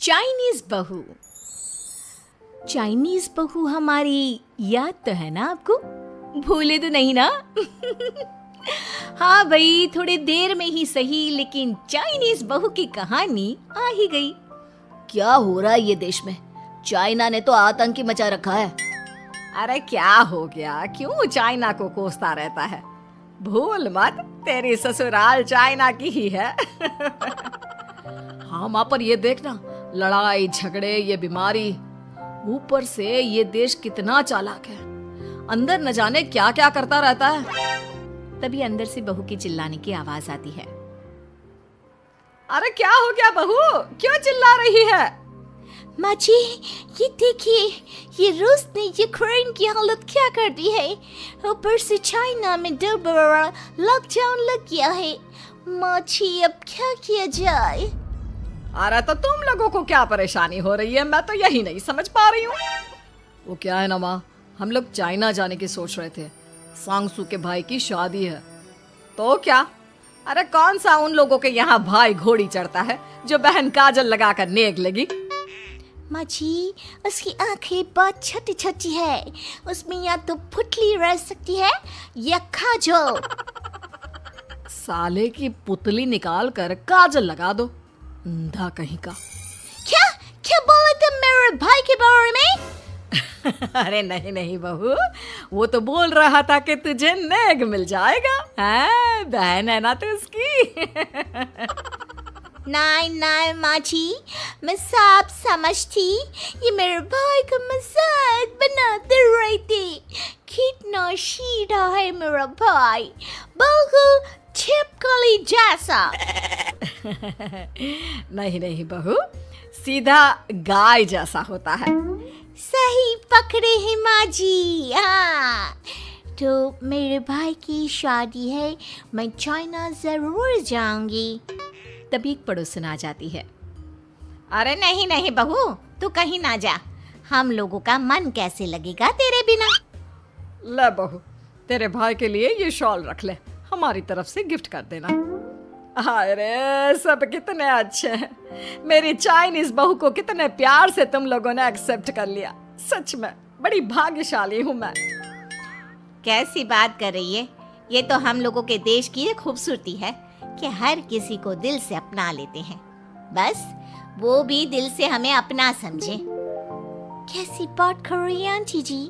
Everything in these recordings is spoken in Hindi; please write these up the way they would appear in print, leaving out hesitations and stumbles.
चाइनीज बहू। चाइनीज बहू हमारी याद तो है ना आपको? भूले तो नहीं ना? हाँ भाई, थोड़ी देर में ही सही, लेकिन चाइनीज बहू की कहानी आ ही गई। क्या हो रहा है ये देश में? चाइना ने तो आतंक ही मचा रखा है। अरे क्या हो गया? क्यों चाइना को कोसता रहता है? भूल मत, तेरी ससुराल चाइना की ही है। हाँ माँ, पर ये देखना, लड़ाई झगड़े, ये बीमारी, ऊपर से ये देश कितना चालाक है, अंदर न जाने क्या क्या करता रहता है। तभी अंदर से बहू की चिल्लाने की आवाज आती है। अरे क्या हो गया बहू, क्यों चिल्ला रही है? माँ जी, ये देखिए, ये रूस ने यूक्रेन की हालत क्या कर दी है। ऊपर से चाइना में डर बड़ा लॉकडाउन लग गया है। माँ जी, अब क्या किया जाए? अरे तो तुम लोगों को क्या परेशानी हो रही है, मैं तो यही नहीं समझ पा रही हूँ। वो क्या है ना माँ, हम लोग चाइना जाने की सोच रहे थे, सांगसू के भाई की शादी है। तो क्या? अरे कौन सा उन लोगों के यहाँ भाई घोड़ी चढ़ता है जो बहन काजल लगाकर नेक लगी? माँ जी, उसकी आंखें बहुत छोटी छोटी है, उसमें या तो पुतली रह सकती है या काजल। साले की पुतली निकाल कर काजल लगा दो, अंधा कहीं का। क्या क्या बोले तुम मेरे भाई के बारे में? अरे नहीं नहीं बहू, वो तो बोल रहा था कि तुझे नेग मिल जाएगा। हैं, बहन है ना तो उसकी। नहीं नहीं माँ जी, मैं सब समझती, ये मेरे भाई का मजाक बनाते रहते। कितना सीधा है मेरा भाई, बिल्कुल छिपकली जैसा। नहीं नहीं बहू, सीधा गाय जैसा होता है। सही पकड़े हैं माँ जी। हाँ, तो मेरे भाई की शादी है, मैं चाइना जरूर जाऊंगी। तभी एक पड़ोसन आ जाती है। अरे नहीं नहीं बहू, तू कहीं ना जा, हम लोगों का मन कैसे लगेगा तेरे बिना। ले बहू, तेरे भाई के लिए ये शॉल रख ले, हमारी तरफ से गिफ्ट कर देना। अरे सब कितने अच्छे हैं, मेरी चाइनीज बहू को कितने प्यार से तुम लोगों ने एक्सेप्ट कर लिया। सच में बड़ी भाग्यशाली हूँ मैं। कैसी बात कर रही है? ये तो हम लोगों के देश की खूबसूरती है कि हर किसी को दिल से अपना लेते हैं, बस वो भी दिल से हमें अपना समझे। कैसी बात कर रही है आंटी जी?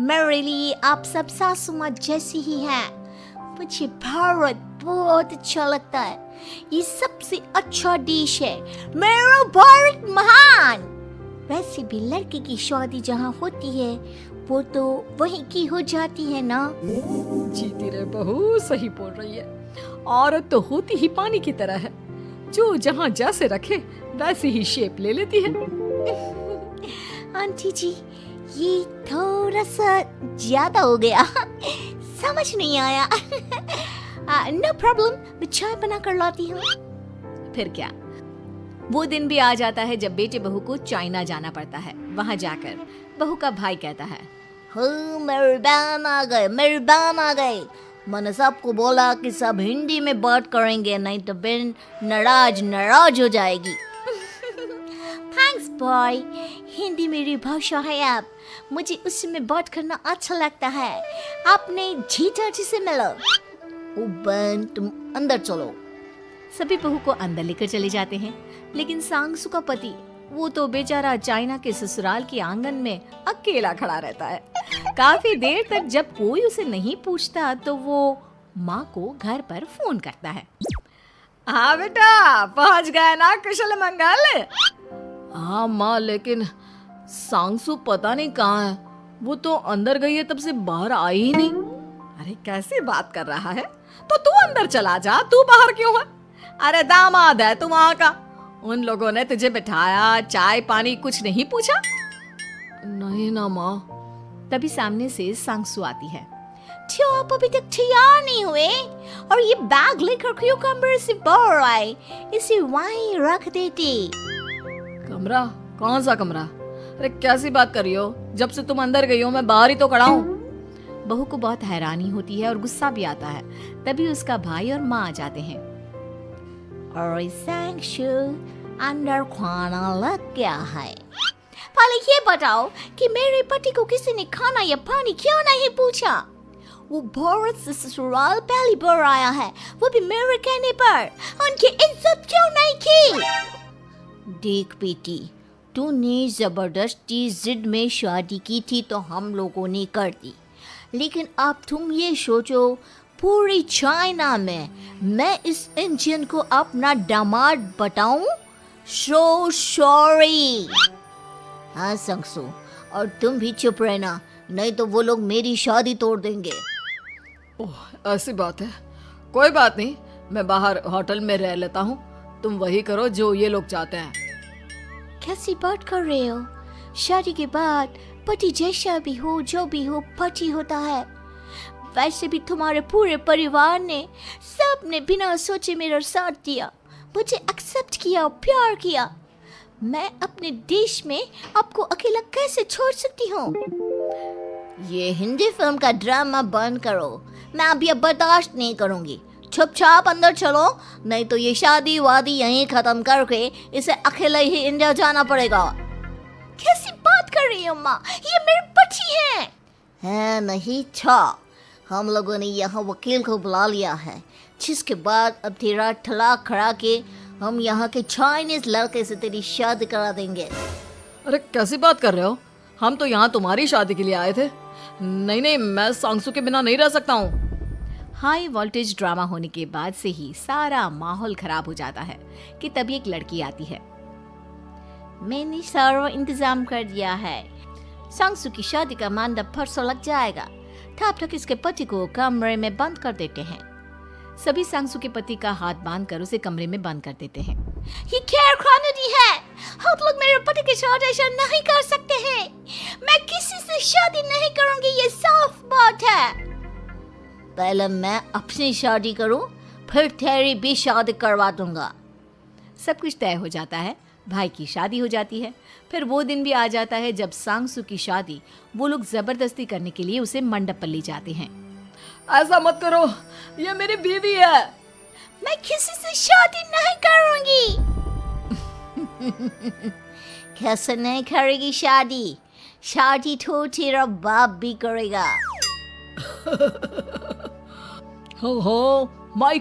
मेरे लिए आप सब सासू माँ जैसी ही हैं। मुझे भारत बहुत अच्छा लगता है, ये सबसे अच्छा देश है, मेरा भारत महान। वैसे भी लड़के की शादी जहाँ होती है वो तो वहीं की हो जाती है ना। जीती रे बहू, सही बोल रही है। औरत तो होती ही पानी की तरह है, जो जहाँ जैसे रखे वैसी ही शेप ले लेती है। आंटी जी, ये थोड़ा सा ज्यादा हो गया, समझ नहीं आया। नो प्रॉब्लम, मैं चाय बना कर लाती हूँ। फिर क्या, वो दिन भी आ जाता है जब बेटे बहू को चाइना जाना पड़ता है। वहाँ जाकर बहू का भाई कहता है, मेरे बहन आ गए, मेरे बहन आ गए। मैंने सबको बोला कि सब हिंदी में बात करेंगे, नहीं तो बहन नाराज हो जाएगी। थैंक्स बॉय, हिंदी मेरी भाषा है, आप मुझे उसमें बात करना अच्छा लगता है। आपने जीजा जी से मिलो। ओ बहन, तुम अंदर चलो। सभी बहू को अंदर लेकर चले जाते हैं, लेकिन सांगसू का पति, वो तो बेचारा चाइना के ससुराल के आंगन में अकेला खड़ा रहता है। काफी देर तक जब कोई उसे नहीं पूछता तो वो माँ को घर पर फोन करता है। हाँ बेटा, पहुँच गए ना कुशल मंगल? हाँ माँ, लेकिन सांगसू पता नहीं कहाँ है, वो तो अंदर गई है तब से बाहर आई ही नहीं। अरे कैसी बात कर रहा है? तो तू अंदर चला जा, तू बाहर क्यों है? अरे दामाद है तू वहाँ का, उन लोगों ने तुझे बिठाया, चाय पानी कुछ नहीं पूछा? नहीं ना माँ। तभी सामने से सांगसू आती है। क्यों आप अभी तक तैयार नहीं हुए? और ये बैग लेकर क्यों कमरे से बाहर आए? इसे वहीं रख देते। कमरा? कौन सा कमरा? अरे कैसी बात कर रही हो? जब से तुम अंदर गई हो मैं बाहर ही तो खड़ा हूँ। बहू को बहुत हैरानी होती है और गुस्सा भी आता है। तभी उसका भाई और माँ आ जाते हैं। और सांगसू, अंदर खाना लग गया है। पहले ये बताओ कि मेरे पति को किसी ने खाना या पानी क्यों नहीं पूछा? वो भारत से ससुराल पहली बार आया है, वो भी मेरे कहने पर। उनकी इज्जत क्यों नहीं की? देख बेटी, तूने जबरदस्ती जिद में शादी की थी तो हम लोगों ने कर दी, लेकिन अब तुम ये सोचो, पूरी चाइना में मैं इस इंडियन को अपना दामाद बताऊं? So sorry. हाँ संगसू, और तुम भी चुप रहना, नहीं तो वो लोग मेरी शादी तोड़ देंगे। ओह, ऐसी बात है। कोई बात नहीं, मैं बाहर होटल में रह लेता हूँ, तुम वही करो जो ये लोग चाहते हैं। कैसी बात कर रहे हो? शादी के बाद पति जैसा भी हो, जो भी हो, पति होता है। वैसे भी तुम्हारे पूरे परिवार ने, सबने बिना सोचे मेरा साथ दिया, मुझे एक्सेप्ट किया, प्यार किया। मैं अपने देश में आपको अकेला कैसे छोड़ सकती हूँ? ये हिंदी फिल्म का ड्रामा बंद करो, मैं अभी अब बर्दाश्त नहीं करूँगी। चुपचाप अंदर चलो, नहीं तो ये शादी वादी यहीं खत्म करके इसे अकेले ही इंडिया जाना पड़ेगा। कैसी बात कर रही हो माँ? ये मेरे पति हैं। नहीं था, हम लोगों ने यहाँ वकील को बुला लिया है, जिसके बाद अब तेरा तलाक करा के हम यहाँ के चाइनीज लड़के से तेरी शादी करा देंगे। अरे कैसी बात कर रहे हो? हम तो यहाँ तुम्हारी शादी के लिए आए थे। नहीं नहीं, मैं सांगसू के बिना नहीं रह सकता हूँ। हाई वोल्टेज ड्रामा होने के बाद से ही सारा माहौल खराब हो जाता है कि तभी एक लड़की आती है। मैंने सारा इंतजाम कर दिया है, सांगसू की शादी का मंडप परसों लग जाएगा, तब तक इसके पति को कमरे में बंद कर देते हैं। सभी सांगसू के पति का हाथ बांधकर उसे कमरे में बंद कर देते हैं। ये क्या कानूनी है? आप लोग मेरे पति के साथ ऐसा नहीं कर सकते हैं। मैं किसी से शादी नहीं करूंगी, ये साफ बात है। पहले मैं अपनी शादी करूं, फिर तेरी भी शादी करवा दूंगा। सब कुछ तय हो जाता है, भाई की शादी हो जाती है। फिर वो दिन भी आ जाता है जब सांगसू की शादी वो लोग जबरदस्ती करने के लिए उसे मंडप पर ले जाते हैं। ऐसा मत करो, ये मेरी बीवी है। मैं किसी से शादी नहीं करूंगी। कैसे नहीं करेगी शादी? शादी तो तेरा बाप भी करेगा। हो, मैं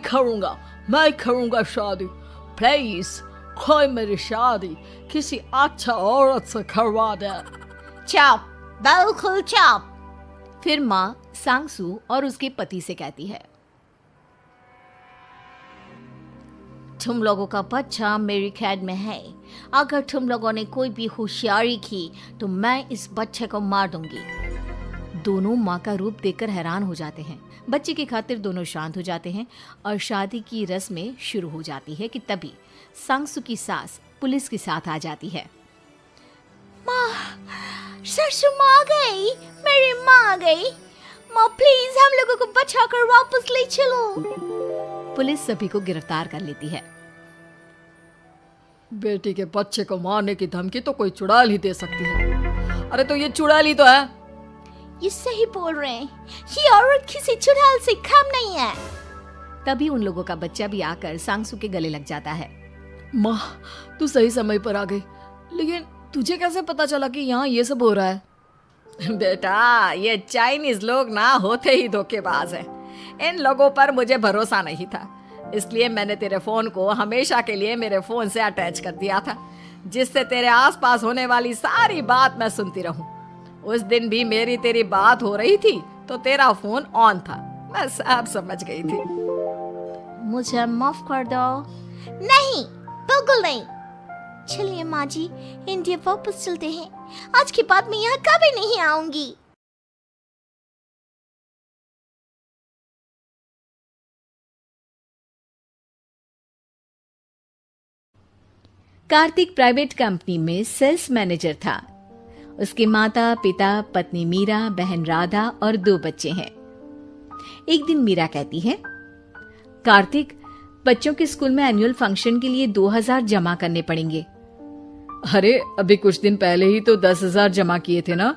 करूंगा शादी। प्लीज कोई मेरी शादी किसी अच्छा औरत से करवा दे। चुप, बिल्कुल चुप। फिर माँ सांगसू और उसके पति से कहती है, तुम लोगों का बच्चा मेरी कैद में है। अगर तुम लोगों ने कोई भी होशियारी की तो मैं इस बच्चे को मार दूंगी। दोनों माँ का रूप देखकर हैरान हो जाते हैं। बच्चे की खातिर दोनों शांत हो जाते हैं और शादी की रस्में शुरू हो जाती है कि तभी सांगसू की सास पुलिस के साथ आ जाती है। माँ, सरसू माँ आ गई, मेरी माँ आ गई। माँ प्लीज हम लोगों को बचाकर वापस ले चलो। पुलिस सभी को गिरफ्तार कर लेती है। बेटी के बच्चे को मारने की धमकी तो कोई चुड़ैल ही दे सकती है। अरे तो ये चुड़ैल ही तो है। ये सही बोल रहे हैं, ये औरत किसी चुड़ैल से कम नहीं है। तभी उन लोगों का बच्चा भी आकर सांगसू के गले लग जाता है। माँ, तू सही समय पर आ गई, लेकिन तुझे कैसे पता चला कि यहाँ ये सब हो रहा है? बेटा, ये चाइनीज लोग ना होते ही धोखेबाज हैं। इन लोगों पर मुझे भरोसा नहीं था, इसलिए मैंने तेरे फोन को हमेशा के लिए मेरे फोन से अटैच कर दिया था, जिससे तेरे आसपास होने वाली सारी बात मैं सुनती रहूं। उस दिन भी मेरी तेरी बात हो रही थी तो तेरा फोन ऑन था, मैं सब समझ गई थी। मुझे माफ कर दो। नहीं, बिल्कुल नहीं। चलिए माँ जी, इंडिया वापस चलते हैं। आज के बाद मैं यहाँ कभी नहीं आऊंगी। कार्तिक प्राइवेट कंपनी में सेल्स मैनेजर था। उसके माता पिता, पत्नी मीरा, बहन राधा और 2 बच्चे हैं। एक दिन मीरा कहती है, कार्तिक, बच्चों के स्कूल में एनुअल फंक्शन के लिए 2000 जमा करने पड़ेंगे। अरे अभी कुछ दिन पहले ही तो 10,000 जमा किए थे ना?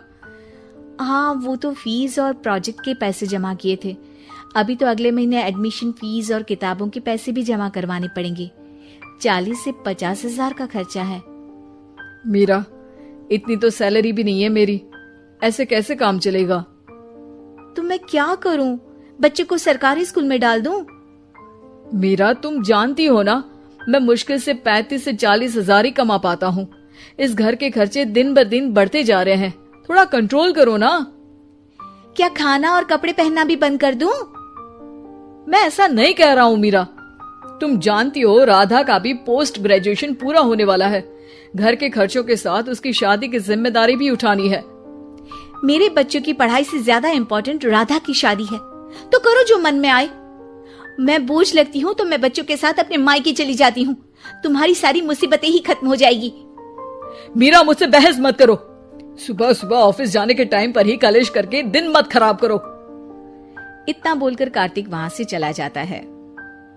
हाँ, वो तो फीस और प्रोजेक्ट के पैसे जमा किए थे। अभी तो अगले महीने एडमिशन फीस और किताबों के पैसे भी जमा करवाने पड़ेंगे। 40 से 50 हजार का खर्चा है। मीरा, इतनी तो सैलरी भी नहीं है मेरी, ऐसे कैसे काम चलेगा? तो मैं क्या करूं? बच्चे को सरकारी स्कूल में डाल दूं? मीरा, तुम जानती हो ना, मैं मुश्किल से 35 से 40 हजार ही कमा पाता हूँ। इस घर के खर्चे दिन ब दिन बढ़ते जा रहे हैं, थोड़ा कंट्रोल करो ना। क्या खाना और कपड़े पहनना भी बंद कर दूं? मैं ऐसा नहीं कह रहा हूँ मीरा। तुम जानती हो राधा का भी पोस्ट ग्रेजुएशन पूरा होने वाला है। घर के खर्चों के साथ उसकी शादी की जिम्मेदारी भी उठानी है। मेरे बच्चों की पढ़ाई से ज्यादा इम्पोर्टेंट राधा की शादी है, तो करो जो मन में आए। मैं बोझ लगती हूँ तो मैं बच्चों के साथ अपने मायके चली जाती हूँ। तुम्हारी सारी मुसीबतें ही खत्म हो जाएगी। मीरा, मुझसे बहस मत करो। सुबह सुबह ऑफिस जाने के टाइम पर ही कलेश करके दिन मत खराब करो। इतना बोलकर कार्तिक वहां से चला जाता है।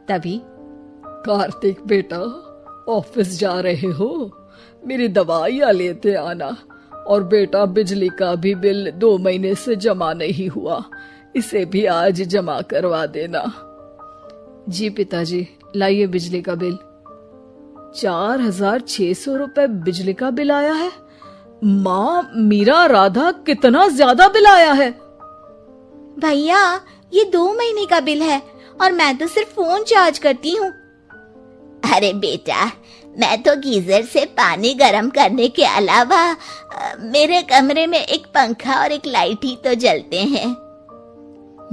तभी कार्तिक बेटा, ऑफिस जा रहे हो? मेरी दवाइयां लेते आना। और बेटा, बिजली का भी बिल 2 महीने से जमा नहीं हुआ, इसे भी आज जमा करवा देना। जी पिताजी, लाइए बिजली का बिल। 4600 रुपए बिजली का बिल आया है। माँ, मीरा, राधा, कितना ज्यादा बिल आया है। भैया, ये 2 महीने का बिल है और मैं तो सिर्फ फोन चार्ज करती हूँ। अरे बेटा, मैं तो गीजर से पानी गर्म करने के अलावा मेरे कमरे में एक पंखा और एक लाइट ही तो जलते हैं।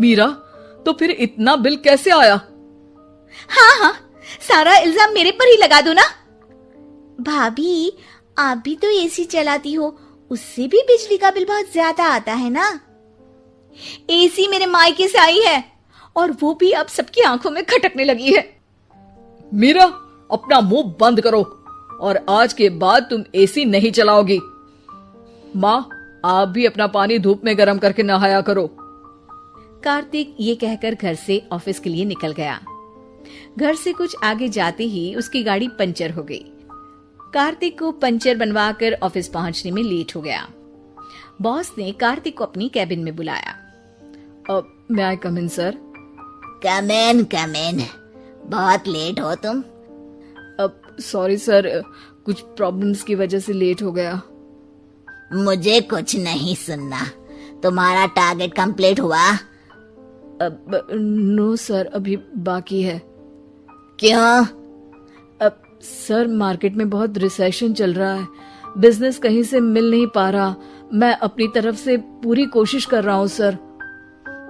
मीरा, तो फिर इतना बिल कैसे आया? हाँ, सारा इल्जाम मेरे पर ही लगा दो ना। भाभी, आप भी तो एसी चलाती हो, उससे भी बिजली का बिल बहुत ज्यादा आता है ना। एसी मेरे मायके से आई है और वो भी अब सबकी आंखों में खटकने लगी है। मीरा, अपना मुंह बंद करो और आज के बाद तुम एसी नहीं चलाओगी। माँ, आप भी अपना पानी धूप में गर्म करके नहाया करो। कार्तिक ये कहकर घर से ऑफिस के लिए निकल गया। घर से कुछ आगे जाते ही उसकी गाड़ी पंचर हो गई। कार्तिक को पंचर बनवाकर ऑफिस पहुंचने में लेट हो गया। बॉस ने कार्तिक को अपनी कैबिन में बुलाया। may I come in, sir? Come in. बहुत लेट हो तुम। सॉरी सर, कुछ प्रॉब्लम्स की वजह से लेट हो गया। मुझे कुछ नहीं सुनना। तुम्हारा टारगेट कंप्लीट हुआ? नो सर, अभी बाकी है। क्यों? सर, मार्केट में बहुत रिसेशन चल रहा है, बिजनेस कहीं से मिल नहीं पा रहा। मैं अपनी तरफ से पूरी कोशिश कर रहा हूँ सर।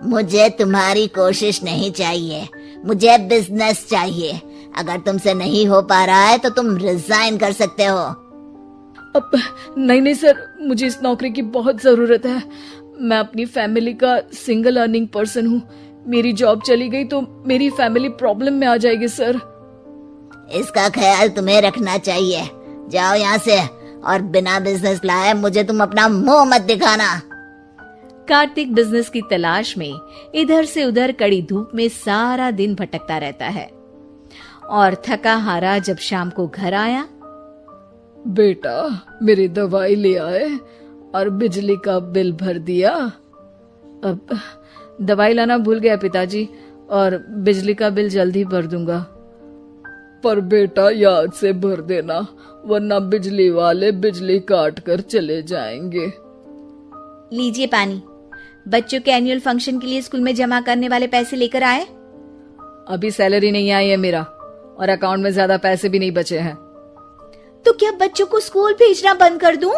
मुझे तुम्हारी कोशिश नहीं चाहिए, मुझे बिजनेस चाहिए। अगर तुमसे नहीं हो पा रहा है तो तुम रिजाइन कर सकते हो। नहीं सर, मुझे इस नौकरी की बहुत जरूरत है। मैं अपनी फैमिली का सिंगल अर्निंग पर्सन हूँ। मेरी जॉब चली गई तो मेरी फैमिली प्रॉब्लम में आ जाएगी सर। इसका ख्याल तुम्हें रखना चाहिए। जाओ यहाँ से और बिना बिजनेस लाए मुझे तुम अपना मुंह मत दिखाना। कार्तिक बिजनेस की तलाश में इधर से उधर कड़ी धूप में सारा दिन भटकता रहता है और थका हारा जब शाम को घर आया। बेटा, मेरी दवाई ले आए और बिजली का बिल भर दिया। अब दवाई लाना भूल गया पिताजी, और बिजली का बिल जल्दी भर दूंगा। पर बेटा, याद से भर देना, वरना बिजली वाले बिजली काट कर चले जाएंगे। लीजिए पानी। बच्चों के एनुअल फंक्शन के लिए स्कूल में जमा करने वाले पैसे लेकर आए? अभी सैलरी नहीं आई है मेरा, और अकाउंट में ज्यादा पैसे भी नहीं बचे हैं। तो क्या बच्चों को स्कूल भेजना बंद कर दूं?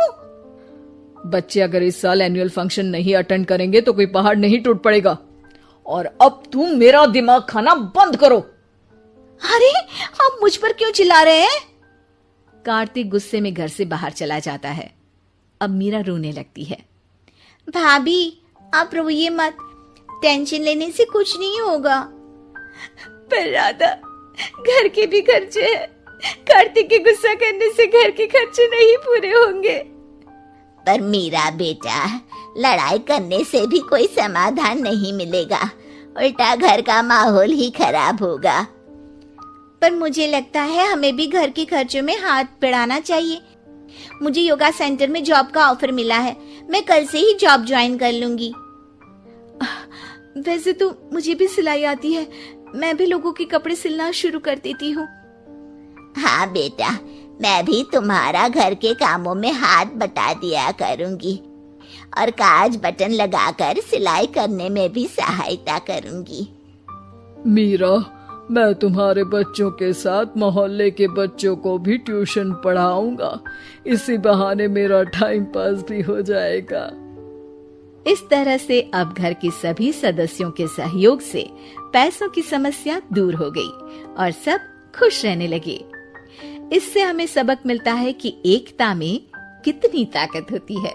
बच्चे अगर इस साल एनुअल फंक्शन नहीं अटेंड करेंगे तो कोई पहाड़ नहीं टूट पड़ेगा। और अब तुम मेरा दिमाग खाना बंद करो। अरे, आप मुझ पर क्यों चिल्ला रहे हैं? कार्तिक गुस्से में घर से बाहर चला जाता है। अब मीरा रोने लगती है। भाभी, आप रोइए मत, टेंशन लेने से कुछ नहीं होगा। पर राधा, घर के भी खर्चे हैं। कार्तिक के गुस्सा करने से घर के खर्चे नहीं पूरे होंगे। पर मीरा बेटा, लड़ाई करने से भी कोई समाधान नहीं मिलेगा, उल्टा घर का माहौल ही खराब होगा। पर मुझे लगता है हमें भी घर के खर्चों में हाथ बढ़ाना चाहिए। मुझे योगा सेंटर में जॉब का ऑफर मिला है, मैं कल से ही जॉब ज्वाइन कर लूंगी। वैसे तो मुझे भी सिलाई आती है, मैं भी लोगों के कपड़े सिलना शुरू कर देती हूँ। हाँ बेटा, मैं भी तुम्हारा घर के कामों में हाथ बटा दिया करूंगी और काज बटन लगाकर सिलाई करने में भी सहायता करूंगी। मीरा, मैं तुम्हारे बच्चों के साथ मोहल्ले के बच्चों को भी ट्यूशन पढ़ाऊंगा। इसी बहाने मेरा टाइम पास भी हो जाएगा। इस तरह से अब घर के सभी सदस्यों के सहयोग से पैसों की समस्या दूर हो गई और सब खुश रहने लगे। इससे हमें सबक मिलता है कि एकता में कितनी ताकत होती है।